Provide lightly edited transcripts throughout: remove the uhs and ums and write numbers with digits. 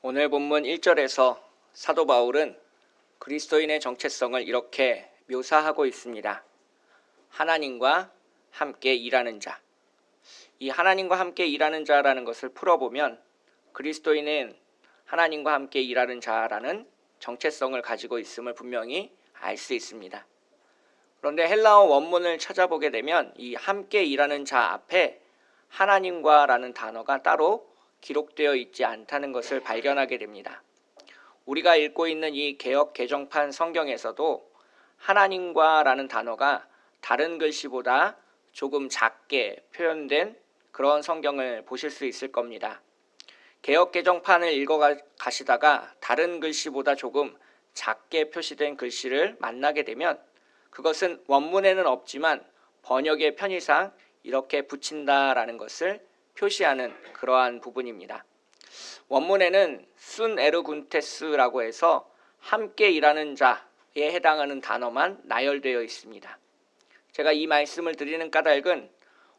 오늘 본문 1절에서 사도 바울은 그리스도인의 정체성을 이렇게 묘사하고 있습니다. 하나님과 함께 일하는 자. 이 하나님과 함께 일하는 자라는 것을 풀어보면 그리스도인은 하나님과 함께 일하는 자라는 정체성을 가지고 있음을 분명히 알 수 있습니다. 그런데 헬라어 원문을 찾아보게 되면 이 함께 일하는 자 앞에 하나님과라는 단어가 따로 기록되어 있지 않다는 것을 발견하게 됩니다. 우리가 읽고 있는 이 개역 개정판 성경에서도 하나님과라는 단어가 다른 글씨보다 조금 작게 표현된 그런 성경을 보실 수 있을 겁니다. 개역 개정판을 읽어 가시다가 다른 글씨보다 조금 작게 표시된 글씨를 만나게 되면 그것은 원문에는 없지만 번역의 편의상 이렇게 붙인다라는 것을 표시하는 그러한 부분입니다. 원문에는 순 에르군테스라고 해서 함께 일하는 자에 해당하는 단어만 나열되어 있습니다. 제가 이 말씀을 드리는 까닭은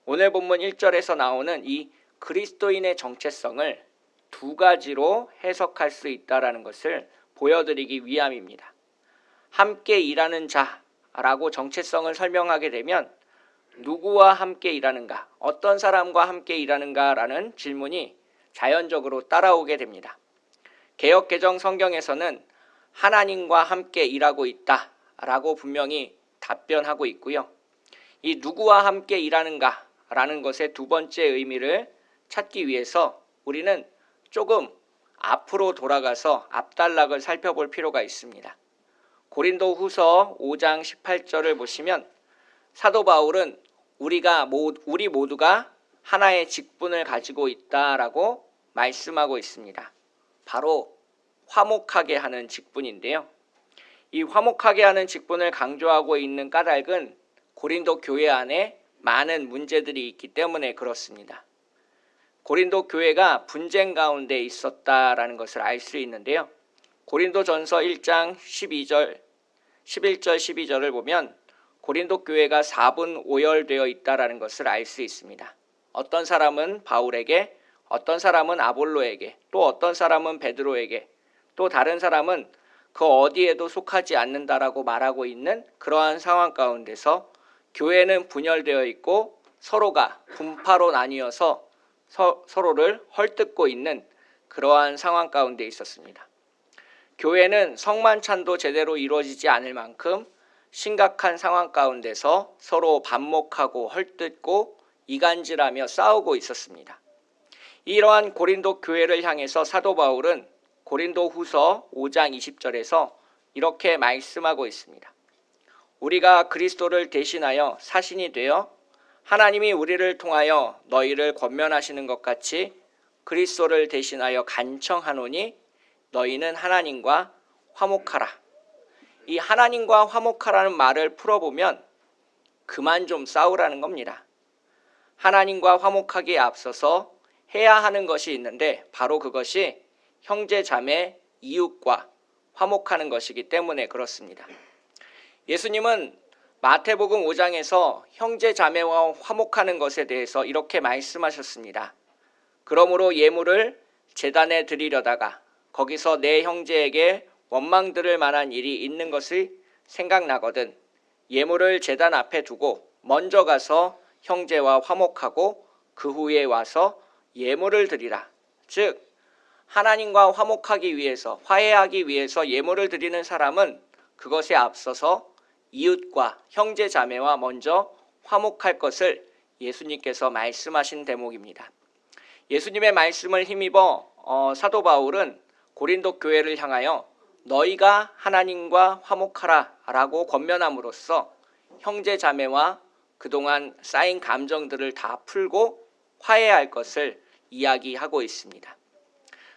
오늘 본문 1절에서 나오는 이 그리스도인의 정체성을 두 가지로 해석할 수 있다는 것을 보여드리기 위함입니다. 함께 일하는 자라고 정체성을 설명하게 되면 누구와 함께 일하는가, 어떤 사람과 함께 일하는가라는 질문이 자연적으로 따라오게 됩니다. 개역 개정 성경에서는 하나님과 함께 일하고 있다라고 분명히 답변하고 있고요. 이 누구와 함께 일하는가라는 것의 두 번째 의미를 찾기 위해서 우리는 조금 앞으로 돌아가서 앞단락을 살펴볼 필요가 있습니다. 고린도 후서 5장 18절을 보시면 사도 바울은 우리 모두가 하나의 직분을 가지고 있다라고 말씀하고 있습니다. 바로 화목하게 하는 직분인데요. 이 화목하게 하는 직분을 강조하고 있는 까닭은 고린도 교회 안에 많은 문제들이 있기 때문에 그렇습니다. 고린도 교회가 분쟁 가운데 있었다라는 것을 알 수 있는데요. 고린도전서 1장 11절 12절을 보면 고린도 교회가 4분 5열되어 있다라는 것을 알 수 있습니다. 어떤 사람은 바울에게, 어떤 사람은 아볼로에게, 또 어떤 사람은 베드로에게, 또 다른 사람은 그 어디에도 속하지 않는다라고 말하고 있는 그러한 상황 가운데서 교회는 분열되어 있고 서로가 분파로 나뉘어서 서로를 헐뜯고 있는 그러한 상황 가운데 있었습니다. 교회는 성만찬도 제대로 이루어지지 않을 만큼 심각한 상황 가운데서 서로 반목하고 헐뜯고 이간질하며 싸우고 있었습니다. 이러한 고린도 교회를 향해서 사도 바울은 고린도 후서 5장 20절에서 이렇게 말씀하고 있습니다. 우리가 그리스도를 대신하여 사신이 되어 하나님이 우리를 통하여 너희를 권면하시는 것 같이 그리스도를 대신하여 간청하노니 너희는 하나님과 화목하라. 이 하나님과 화목하라는 말을 풀어보면 그만 좀 싸우라는 겁니다. 하나님과 화목하기에 앞서서 해야 하는 것이 있는데 바로 그것이 형제 자매 이웃과 화목하는 것이기 때문에 그렇습니다. 예수님은 마태복음 5장에서 형제 자매와 화목하는 것에 대해서 이렇게 말씀하셨습니다. 그러므로 예물을 제단에 드리려다가 거기서 내 형제에게 원망 들을 만한 일이 있는 것이 생각나거든 예물을 제단 앞에 두고 먼저 가서 형제와 화목하고 그 후에 와서 예물을 드리라. 즉 하나님과 화목하기 위해서, 화해하기 위해서 예물을 드리는 사람은 그것에 앞서서 이웃과 형제 자매와 먼저 화목할 것을 예수님께서 말씀하신 대목입니다. 예수님의 말씀을 힘입어 사도 바울은 고린도 교회를 향하여 너희가 하나님과 화목하라 라고 권면함으로써 형제 자매와 그동안 쌓인 감정들을 다 풀고 화해할 것을 이야기하고 있습니다.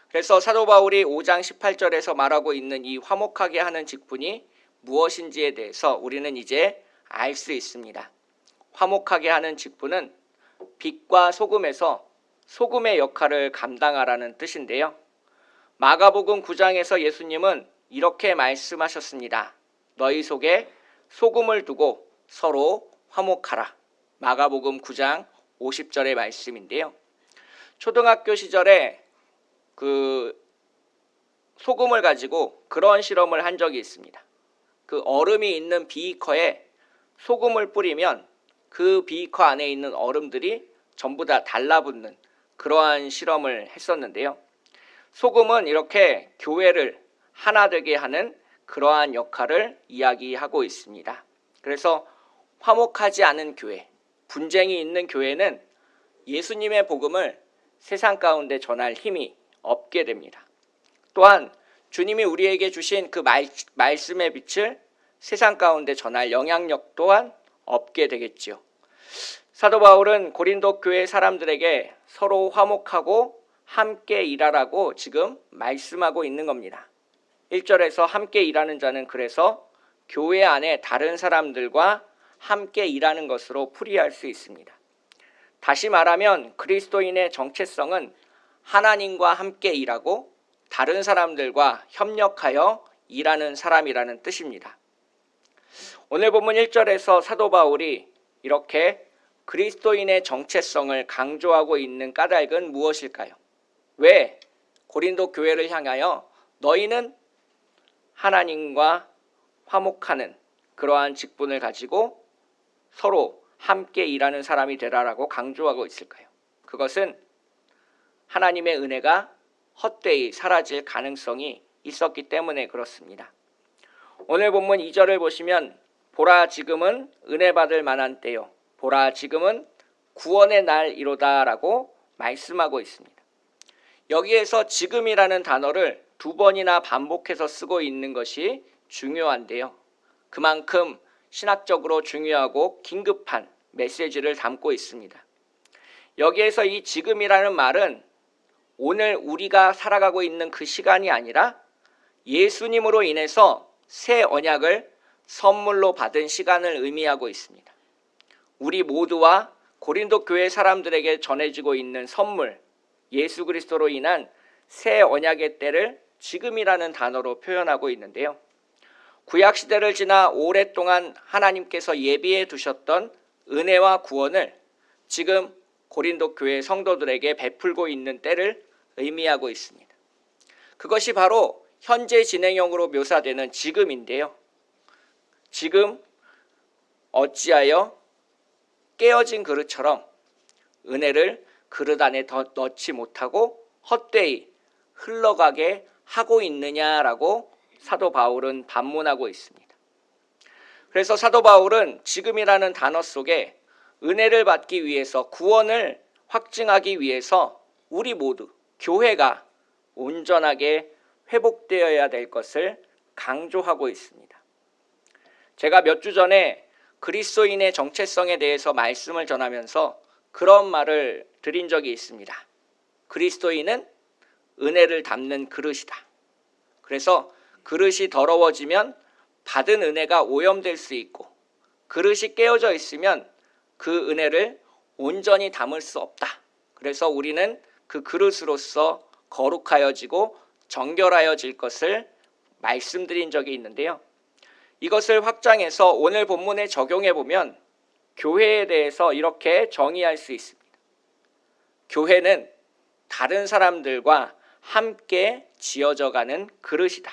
그래서 사도 바울이 5장 18절에서 말하고 있는 이 화목하게 하는 직분이 무엇인지에 대해서 우리는 이제 알 수 있습니다. 화목하게 하는 직분은 빛과 소금에서 소금의 역할을 감당하라는 뜻인데요. 마가복음 9장에서 예수님은 이렇게 말씀하셨습니다. 너희 속에 소금을 두고 서로 화목하라. 마가복음 9장 50절의 말씀인데요. 초등학교 시절에 소금을 가지고 그런 실험을 한 적이 있습니다. 그 얼음이 있는 비커에 소금을 뿌리면 그 비커 안에 있는 얼음들이 전부 다 달라붙는 그러한 실험을 했었는데요. 소금은 이렇게 교회를 하나 되게 하는 그러한 역할을 이야기하고 있습니다. 그래서 화목하지 않은 교회, 분쟁이 있는 교회는 예수님의 복음을 세상 가운데 전할 힘이 없게 됩니다. 또한 주님이 우리에게 주신 그 말씀의 빛을 세상 가운데 전할 영향력 또한 없게 되겠지요. 사도 바울은 고린도 교회 사람들에게 서로 화목하고 함께 일하라고 지금 말씀하고 있는 겁니다. 1절에서 함께 일하는 자는 그래서 교회 안에 다른 사람들과 함께 일하는 것으로 풀이할 수 있습니다. 다시 말하면 그리스도인의 정체성은 하나님과 함께 일하고 다른 사람들과 협력하여 일하는 사람이라는 뜻입니다. 오늘 본문 1절에서 사도 바울이 이렇게 그리스도인의 정체성을 강조하고 있는 까닭은 무엇일까요? 왜 고린도 교회를 향하여 너희는 하나님과 화목하는 그러한 직분을 가지고 서로 함께 일하는 사람이 되라라고 강조하고 있을까요? 그것은 하나님의 은혜가 헛되이 사라질 가능성이 있었기 때문에 그렇습니다. 오늘 본문 2절을 보시면 보라 지금은 은혜 받을 만한 때요, 보라 지금은 구원의 날이로다라고 말씀하고 있습니다. 여기에서 지금이라는 단어를 2번이나 반복해서 쓰고 있는 것이 중요한데요. 그만큼 신학적으로 중요하고 긴급한 메시지를 담고 있습니다. 여기에서 이 지금이라는 말은 오늘 우리가 살아가고 있는 그 시간이 아니라 예수님으로 인해서 새 언약을 선물로 받은 시간을 의미하고 있습니다. 우리 모두와 고린도 교회 사람들에게 전해지고 있는 선물, 예수 그리스도로 인한 새 언약의 때를 지금이라는 단어로 표현하고 있는데요. 구약 시대를 지나 오랫동안 하나님께서 예비해 두셨던 은혜와 구원을 지금 고린도 교회 성도들에게 베풀고 있는 때를 의미하고 있습니다. 그것이 바로 현재 진행형으로 묘사되는 지금인데요. 지금 어찌하여 깨어진 그릇처럼 은혜를 그릇 안에 더 넣지 못하고 헛되이 흘러가게 하고 있느냐라고 사도 바울은 반문하고 있습니다. 그래서 사도 바울은 지금이라는 단어 속에 은혜를 받기 위해서, 구원을 확증하기 위해서 우리 모두 교회가 온전하게 회복되어야 될 것을 강조하고 있습니다. 제가 몇 주 전에 그리스도인의 정체성에 대해서 말씀을 전하면서 그런 말을 드린 적이 있습니다. 그리스도인은 은혜를 담는 그릇이다. 그래서 그릇이 더러워지면 받은 은혜가 오염될 수 있고, 그릇이 깨어져 있으면 그 은혜를 온전히 담을 수 없다. 그래서 우리는 그 그릇으로서 거룩하여지고 정결하여질 것을 말씀드린 적이 있는데요. 이것을 확장해서 오늘 본문에 적용해 보면 교회에 대해서 이렇게 정의할 수 있습니다. 교회는 다른 사람들과 함께 지어져가는 그릇이다.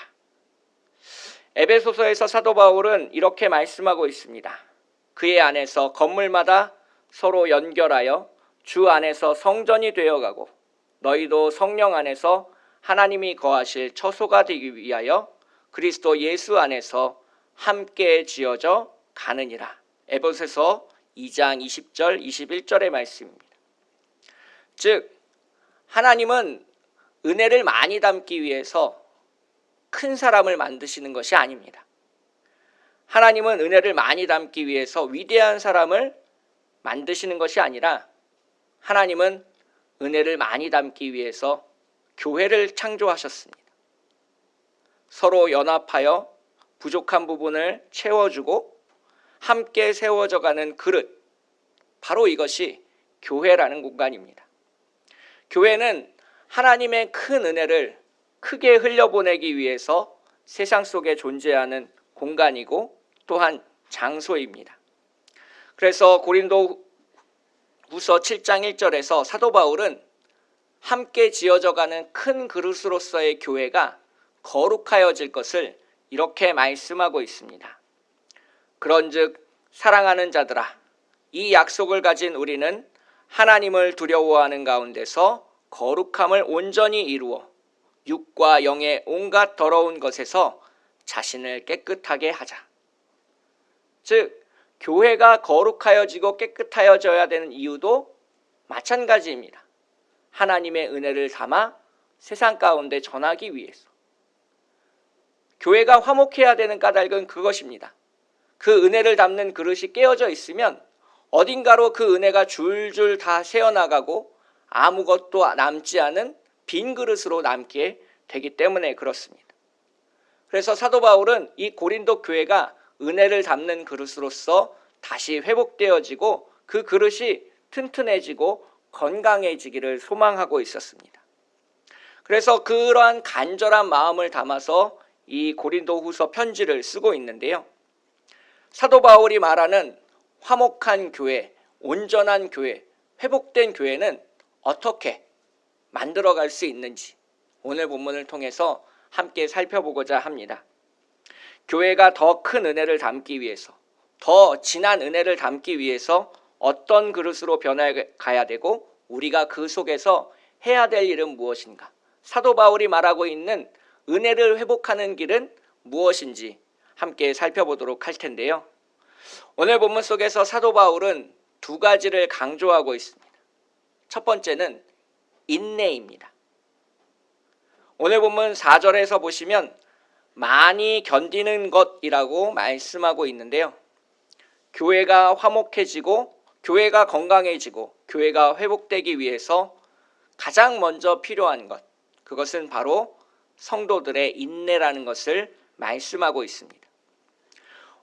에베소서에서 사도 바울은 이렇게 말씀하고 있습니다. 그의 안에서 건물마다 서로 연결하여 주 안에서 성전이 되어가고 너희도 성령 안에서 하나님이 거하실 처소가 되기 위하여 그리스도 예수 안에서 함께 지어져 가느니라. 에베소서 2장 20절 21절의 말씀입니다. 즉 하나님은 은혜를 많이 담기 위해서 큰 사람을 만드시는 것이 아닙니다. 하나님은 은혜를 많이 담기 위해서 위대한 사람을 만드시는 것이 아니라 하나님은 은혜를 많이 담기 위해서 교회를 창조하셨습니다. 서로 연합하여 부족한 부분을 채워주고 함께 세워져 가는 그릇, 바로 이것이 교회라는 공간입니다. 교회는 하나님의 큰 은혜를 크게 흘려보내기 위해서 세상 속에 존재하는 공간이고 또한 장소입니다. 그래서 고린도후서 7장 1절에서 사도 바울은 함께 지어져가는 큰 그릇으로서의 교회가 거룩하여질 것을 이렇게 말씀하고 있습니다. 그런즉 사랑하는 자들아, 이 약속을 가진 우리는 하나님을 두려워하는 가운데서 거룩함을 온전히 이루어 육과 영의 온갖 더러운 것에서 자신을 깨끗하게 하자. 즉, 교회가 거룩하여지고 깨끗하여져야 되는 이유도 마찬가지입니다. 하나님의 은혜를 담아 세상 가운데 전하기 위해서. 교회가 화목해야 되는 까닭은 그것입니다. 그 은혜를 담는 그릇이 깨어져 있으면 어딘가로 그 은혜가 줄줄 다 새어나가고 아무것도 남지 않은 빈 그릇으로 남게 되기 때문에 그렇습니다. 그래서 사도 바울은 이 고린도 교회가 은혜를 담는 그릇으로서 다시 회복되어지고 그 그릇이 튼튼해지고 건강해지기를 소망하고 있었습니다. 그래서 그러한 간절한 마음을 담아서 이 고린도후서 편지를 쓰고 있는데요. 사도 바울이 말하는 화목한 교회, 온전한 교회, 회복된 교회는 어떻게 만들어갈 수 있는지 오늘 본문을 통해서 함께 살펴보고자 합니다. 교회가 더 큰 은혜를 담기 위해서, 더 진한 은혜를 담기 위해서 어떤 그릇으로 변해가야 되고 우리가 그 속에서 해야 될 일은 무엇인가? 사도 바울이 말하고 있는 은혜를 회복하는 길은 무엇인지 함께 살펴보도록 할 텐데요. 오늘 본문 속에서 사도 바울은 두 가지를 강조하고 있습니다. 첫 번째는 인내입니다. 오늘 본문 4절에서 보시면 많이 견디는 것이라고 말씀하고 있는데요. 교회가 화목해지고 교회가 건강해지고 교회가 회복되기 위해서 가장 먼저 필요한 것, 그것은 바로 성도들의 인내라는 것을 말씀하고 있습니다.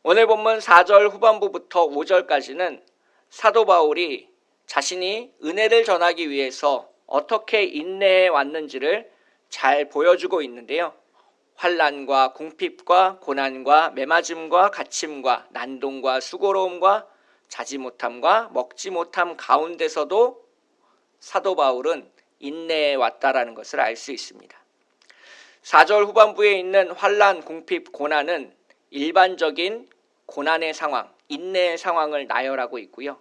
오늘 본문 4절 후반부부터 5절까지는 사도 바울이 자신이 은혜를 전하기 위해서 어떻게 인내해 왔는지를 잘 보여주고 있는데요. 환난과 궁핍과 고난과 매맞음과 갇힘과 난동과 수고로움과 자지 못함과 먹지 못함 가운데서도 사도 바울은 인내해 왔다라는 것을 알 수 있습니다. 4절 후반부에 있는 환난, 궁핍, 고난은 일반적인 고난의 상황, 인내의 상황을 나열하고 있고요.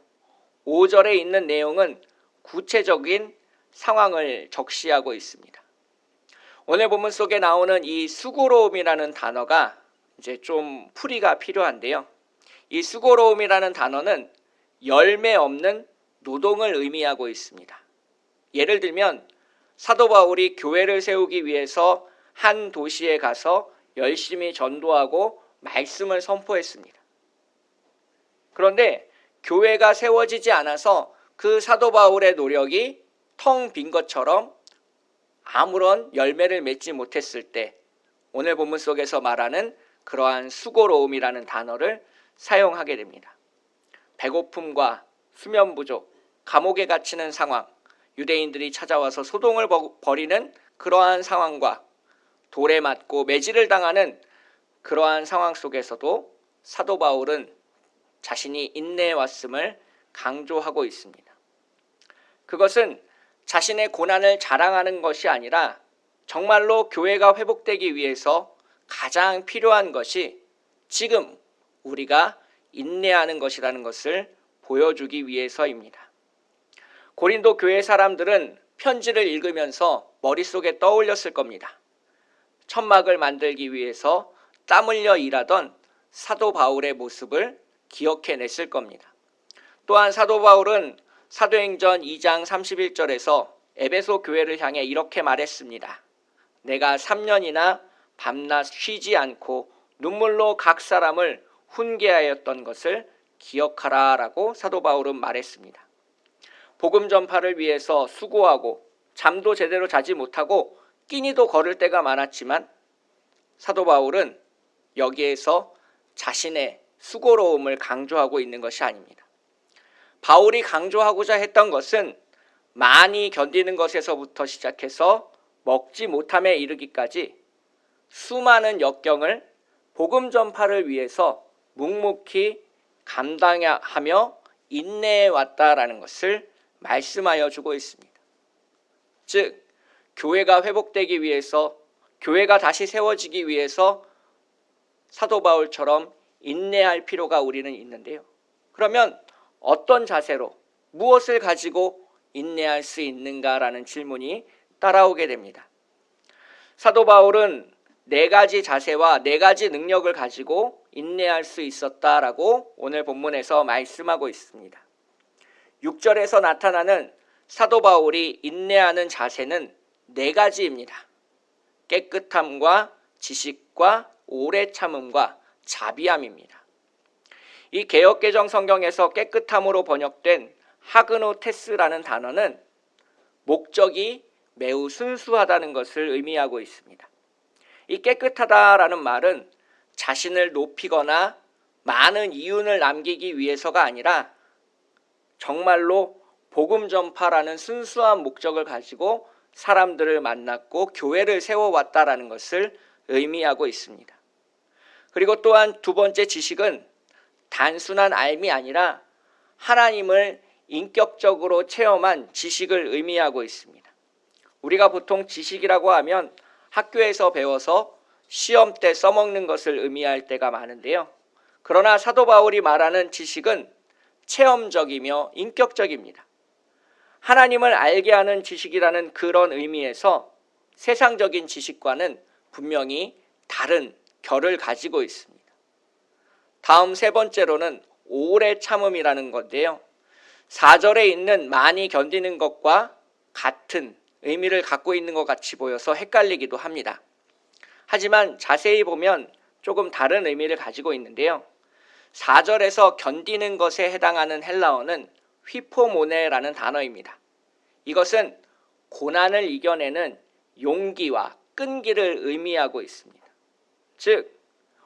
5절에 있는 내용은 구체적인 상황을 적시하고 있습니다. 오늘 본문 속에 나오는 이 수고로움이라는 단어가 이제 좀 풀이가 필요한데요. 이 수고로움이라는 단어는 열매 없는 노동을 의미하고 있습니다. 예를 들면 사도 바울이 교회를 세우기 위해서 한 도시에 가서 열심히 전도하고 말씀을 선포했습니다. 그런데 교회가 세워지지 않아서 그 사도 바울의 노력이 텅 빈 것처럼 아무런 열매를 맺지 못했을 때 오늘 본문 속에서 말하는 그러한 수고로움이라는 단어를 사용하게 됩니다. 배고픔과 수면 부족, 감옥에 갇히는 상황, 유대인들이 찾아와서 소동을 벌이는 그러한 상황과 돌에 맞고 매질을 당하는 그러한 상황 속에서도 사도 바울은 자신이 인내해 왔음을 강조하고 있습니다. 그것은 자신의 고난을 자랑하는 것이 아니라 정말로 교회가 회복되기 위해서 가장 필요한 것이 지금 우리가 인내하는 것이라는 것을 보여주기 위해서입니다. 고린도 교회 사람들은 편지를 읽으면서 머릿속에 떠올렸을 겁니다. 천막을 만들기 위해서 땀 흘려 일하던 사도 바울의 모습을 기억해냈을 겁니다. 또한 사도 바울은 사도행전 2장 31절에서 에베소 교회를 향해 이렇게 말했습니다. 내가 3년이나 밤낮 쉬지 않고 눈물로 각 사람을 훈계하였던 것을 기억하라 라고 사도 바울은 말했습니다. 복음 전파를 위해서 수고하고 잠도 제대로 자지 못하고 끼니도 거를 때가 많았지만 사도 바울은 여기에서 자신의 수고로움을 강조하고 있는 것이 아닙니다. 바울이 강조하고자 했던 것은 많이 견디는 것에서부터 시작해서 먹지 못함에 이르기까지 수많은 역경을 복음 전파를 위해서 묵묵히 감당하며 인내해 왔다라는 것을 말씀하여 주고 있습니다. 즉, 교회가 회복되기 위해서 교회가 다시 세워지기 위해서 사도 바울처럼 인내할 필요가 우리는 있는데요. 그러면 어떤 자세로 무엇을 가지고 인내할 수 있는가라는 질문이 따라오게 됩니다. 사도 바울은 4가지 자세와 4가지 능력을 가지고 인내할 수 있었다라고 오늘 본문에서 말씀하고 있습니다. 6절에서 나타나는 사도 바울이 인내하는 자세는 4가지입니다. 깨끗함과 지식과 오래 참음과 자비함입니다. 이 개역개정 성경에서 깨끗함으로 번역된 하그노테스라는 단어는 목적이 매우 순수하다는 것을 의미하고 있습니다. 이 깨끗하다라는 말은 자신을 높이거나 많은 이윤을 남기기 위해서가 아니라 정말로 복음 전파라는 순수한 목적을 가지고 사람들을 만났고 교회를 세워왔다라는 것을 의미하고 있습니다. 그리고 또한 2번째 지식은 단순한 알미 아니라 하나님을 인격적으로 체험한 지식을 의미하고 있습니다. 우리가 보통 지식이라고 하면 학교에서 배워서 시험 때 써먹는 것을 의미할 때가 많은데요. 그러나 사도 바울이 말하는 지식은 체험적이며 인격적입니다. 하나님을 알게 하는 지식이라는 그런 의미에서 세상적인 지식과는 분명히 다른 결을 가지고 있습니다. 다음 3번째로는 오래 참음이라는 건데요. 4절에 있는 많이 견디는 것과 같은 의미를 갖고 있는 것 같이 보여서 헷갈리기도 합니다. 하지만 자세히 보면 조금 다른 의미를 가지고 있는데요. 4절에서 견디는 것에 해당하는 헬라어는 휘포모네라는 단어입니다. 이것은 고난을 이겨내는 용기와 끈기를 의미하고 있습니다. 즉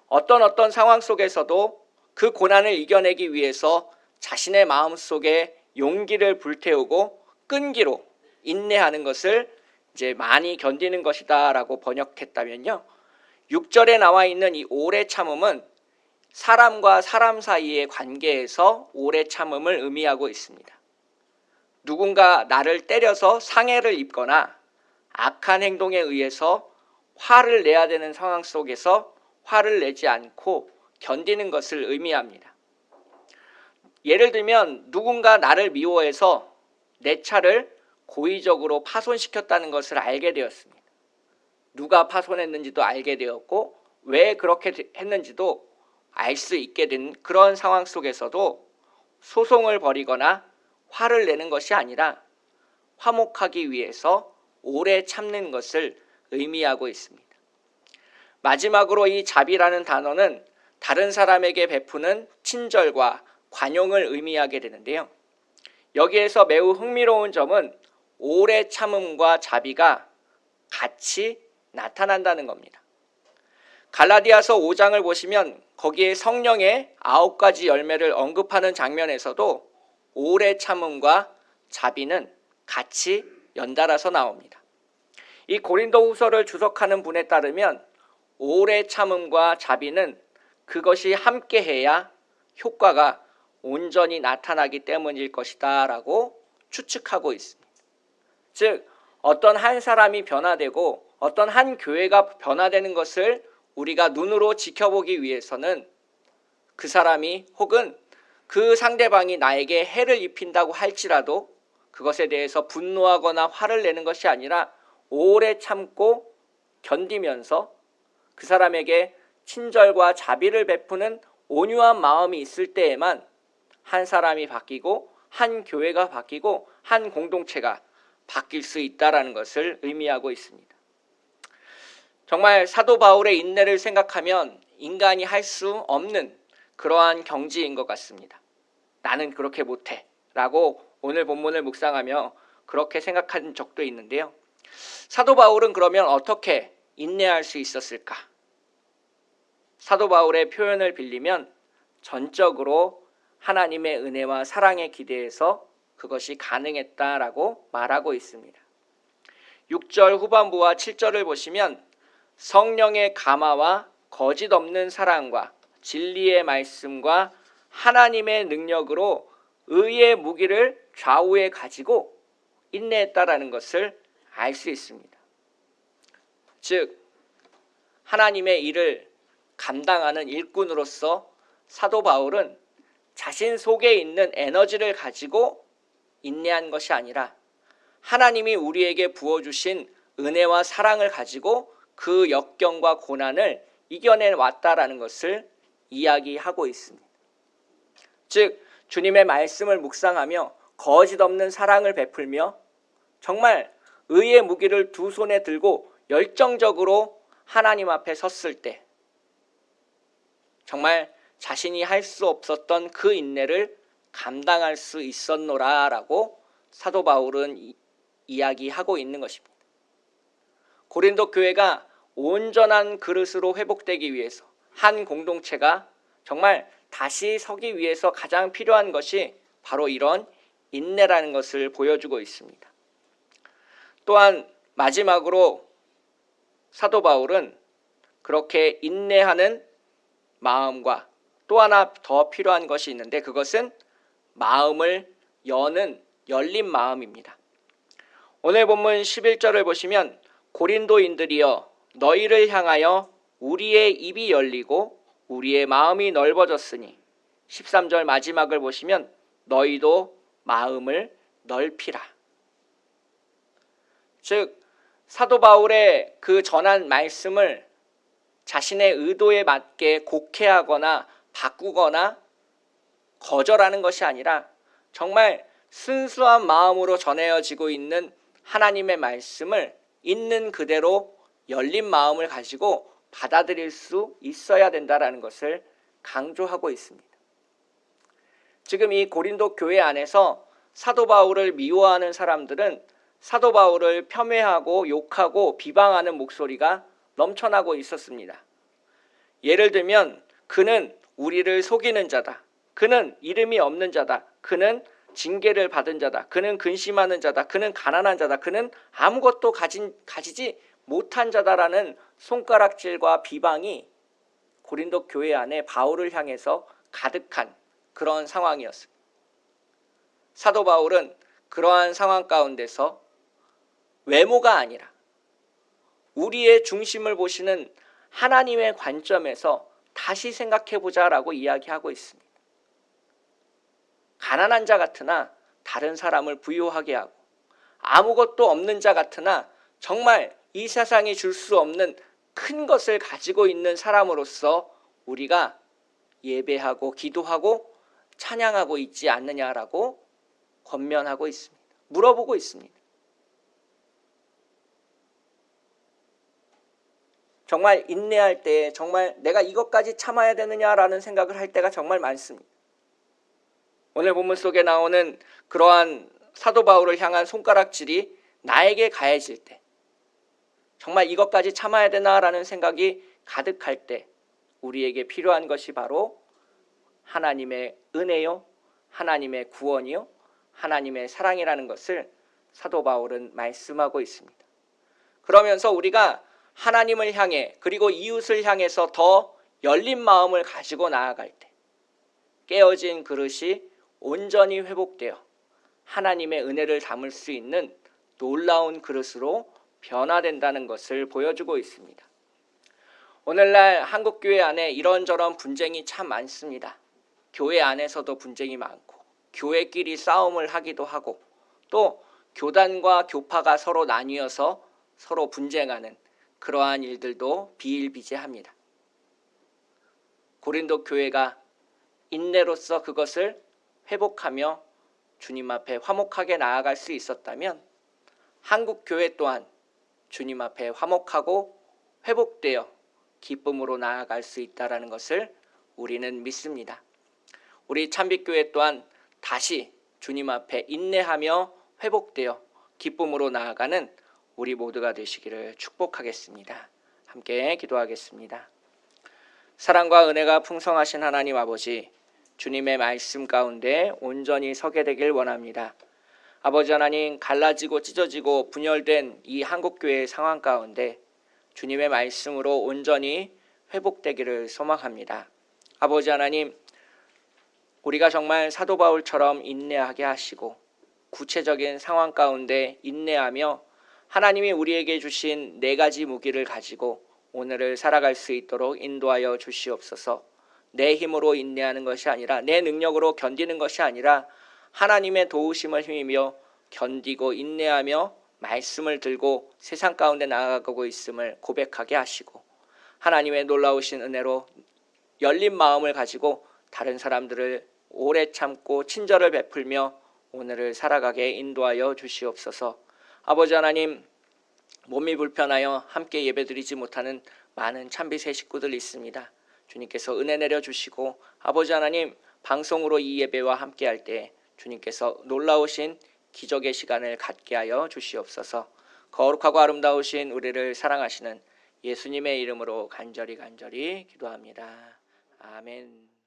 어떤 상황 속에서도 그 고난을 이겨내기 위해서 자신의 마음속에 용기를 불태우고 끈기로 인내하는 것을 이제 많이 견디는 것이다 라고 번역했다면요. 6절에 나와 있는 이 오래 참음은 사람과 사람 사이의 관계에서 오래 참음을 의미하고 있습니다. 누군가 나를 때려서 상해를 입거나 악한 행동에 의해서 화를 내야 되는 상황 속에서 화를 내지 않고 견디는 것을 의미합니다. 예를 들면 누군가 나를 미워해서 내 차를 고의적으로 파손시켰다는 것을 알게 되었습니다. 누가 파손했는지도 알게 되었고 왜 그렇게 했는지도 알 수 있게 된 그런 상황 속에서도 소송을 벌이거나 화를 내는 것이 아니라 화목하기 위해서 오래 참는 것을 의미하고 있습니다. 마지막으로 이 자비라는 단어는 다른 사람에게 베푸는 친절과 관용을 의미하게 되는데요. 여기에서 매우 흥미로운 점은 오래 참음과 자비가 같이 나타난다는 겁니다. 갈라디아서 5장을 보시면 거기에 성령의 9가지 열매를 언급하는 장면에서도 오래 참음과 자비는 같이 연달아서 나옵니다. 이 고린도 후서를 주석하는 분에 따르면 오래 참음과 자비는 그것이 함께해야 효과가 온전히 나타나기 때문일 것이다 라고 추측하고 있습니다. 즉 어떤 한 사람이 변화되고 어떤 한 교회가 변화되는 것을 우리가 눈으로 지켜보기 위해서는 그 사람이 혹은 그 상대방이 나에게 해를 입힌다고 할지라도 그것에 대해서 분노하거나 화를 내는 것이 아니라 오래 참고 견디면서 그 사람에게 친절과 자비를 베푸는 온유한 마음이 있을 때에만 한 사람이 바뀌고 한 교회가 바뀌고 한 공동체가 바뀔 수 있다는 것을 의미하고 있습니다. 정말 사도 바울의 인내를 생각하면 인간이 할 수 없는 그러한 경지인 것 같습니다. 나는 그렇게 못해 라고 오늘 본문을 묵상하며 그렇게 생각한 적도 있는데요. 사도 바울은 그러면 어떻게 인내할 수 있었을까? 사도 바울의 표현을 빌리면 전적으로 하나님의 은혜와 사랑에 기대해서 그것이 가능했다라고 말하고 있습니다. 6절 후반부와 7절을 보시면 성령의 감화와 거짓 없는 사랑과 진리의 말씀과 하나님의 능력으로 의의 무기를 좌우에 가지고 인내했다라는 것을 알 수 있습니다. 즉 하나님의 일을 감당하는 일꾼으로서 사도 바울은 자신 속에 있는 에너지를 가지고 인내한 것이 아니라 하나님이 우리에게 부어주신 은혜와 사랑을 가지고 그 역경과 고난을 이겨내 왔다라는 것을 이야기하고 있습니다. 즉 주님의 말씀을 묵상하며 거짓 없는 사랑을 베풀며 정말 의의 무기를 두 손에 들고 열정적으로 하나님 앞에 섰을 때 정말 자신이 할 수 없었던 그 인내를 감당할 수 있었노라라고 사도 바울은 이야기하고 있는 것입니다. 고린도 교회가 온전한 그릇으로 회복되기 위해서 한 공동체가 정말 다시 서기 위해서 가장 필요한 것이 바로 이런 인내라는 것을 보여주고 있습니다. 또한 마지막으로 사도 바울은 그렇게 인내하는 마음과 또 하나 더 필요한 것이 있는데 그것은 마음을 여는 열린 마음입니다. 오늘 본문 11절을 보시면 고린도인들이여 너희를 향하여 우리의 입이 열리고 우리의 마음이 넓어졌으니 13절 마지막을 보시면 너희도 마음을 넓히라. 즉 사도 바울의 그 전한 말씀을 자신의 의도에 맞게 곡해하거나 바꾸거나 거절하는 것이 아니라 정말 순수한 마음으로 전해지고 있는 하나님의 말씀을 있는 그대로 열린 마음을 가지고 받아들일 수 있어야 된다는 것을 강조하고 있습니다. 지금 이 고린도 교회 안에서 사도 바울을 미워하는 사람들은 사도 바울을 폄훼하고 욕하고 비방하는 목소리가 넘쳐나고 있었습니다. 예를 들면 그는 우리를 속이는 자다. 그는 이름이 없는 자다. 그는 징계를 받은 자다. 그는 근심하는 자다. 그는 가난한 자다. 그는 아무것도 가지지 못한 자다라는 손가락질과 비방이 고린도 교회 안에 바울을 향해서 가득한 그런 상황이었습니다. 사도 바울은 그러한 상황 가운데서 외모가 아니라 우리의 중심을 보시는 하나님의 관점에서 다시 생각해보자라고 이야기하고 있습니다. 가난한 자 같으나 다른 사람을 부유하게 하고 아무것도 없는 자 같으나 정말 이 세상이 줄 수 없는 큰 것을 가지고 있는 사람으로서 우리가 예배하고 기도하고 찬양하고 있지 않느냐라고 권면하고 있습니다. 물어보고 있습니다. 정말 인내할 때 정말 내가 이것까지 참아야 되느냐라는 생각을 할 때가 정말 많습니다. 오늘 본문 속에 나오는 그러한 사도 바울을 향한 손가락질이 나에게 가해질 때 정말 이것까지 참아야 되나라는 생각이 가득할 때 우리에게 필요한 것이 바로 하나님의 은혜요, 하나님의 구원이요, 하나님의 사랑이라는 것을 사도 바울은 말씀하고 있습니다. 그러면서 우리가 하나님을 향해 그리고 이웃을 향해서 더 열린 마음을 가지고 나아갈 때 깨어진 그릇이 온전히 회복되어 하나님의 은혜를 담을 수 있는 놀라운 그릇으로 변화된다는 것을 보여주고 있습니다. 오늘날 한국교회 안에 이런저런 분쟁이 참 많습니다. 교회 안에서도 분쟁이 많고 교회끼리 싸움을 하기도 하고 또 교단과 교파가 서로 나뉘어서 서로 분쟁하는 그러한 일들도 비일비재합니다. 고린도 교회가 인내로서 그것을 회복하며 주님 앞에 화목하게 나아갈 수 있었다면 한국 교회 또한 주님 앞에 화목하고 회복되어 기쁨으로 나아갈 수 있다는 것을 우리는 믿습니다. 우리 참빛교회 또한 다시 주님 앞에 인내하며 회복되어 기쁨으로 나아가는 우리 모두가 되시기를 축복하겠습니다. 함께 기도하겠습니다. 사랑과 은혜가 풍성하신 하나님 아버지, 주님의 말씀 가운데 온전히 서게 되길 원합니다. 아버지 하나님, 갈라지고 찢어지고 분열된 이 한국교회의 상황 가운데 주님의 말씀으로 온전히 회복되기를 소망합니다. 아버지 하나님, 우리가 정말 사도 바울처럼 인내하게 하시고 구체적인 상황 가운데 인내하며 하나님이 우리에게 주신 4가지 무기를 가지고 오늘을 살아갈 수 있도록 인도하여 주시옵소서. 내 힘으로 인내하는 것이 아니라, 내 능력으로 견디는 것이 아니라 하나님의 도우심을 힘입어 견디고 인내하며 말씀을 들고 세상 가운데 나아가고 있음을 고백하게 하시고, 하나님의 놀라우신 은혜로 열린 마음을 가지고 다른 사람들을 오래 참고 친절을 베풀며 오늘을 살아가게 인도하여 주시옵소서. 아버지 하나님, 몸이 불편하여 함께 예배드리지 못하는 많은 참빛의 식구들 있습니다. 주님께서 은혜 내려주시고, 아버지 하나님, 방송으로 이 예배와 함께할 때 주님께서 놀라우신 기적의 시간을 갖게 하여 주시옵소서. 거룩하고 아름다우신 우리를 사랑하시는 예수님의 이름으로 간절히 기도합니다. 아멘.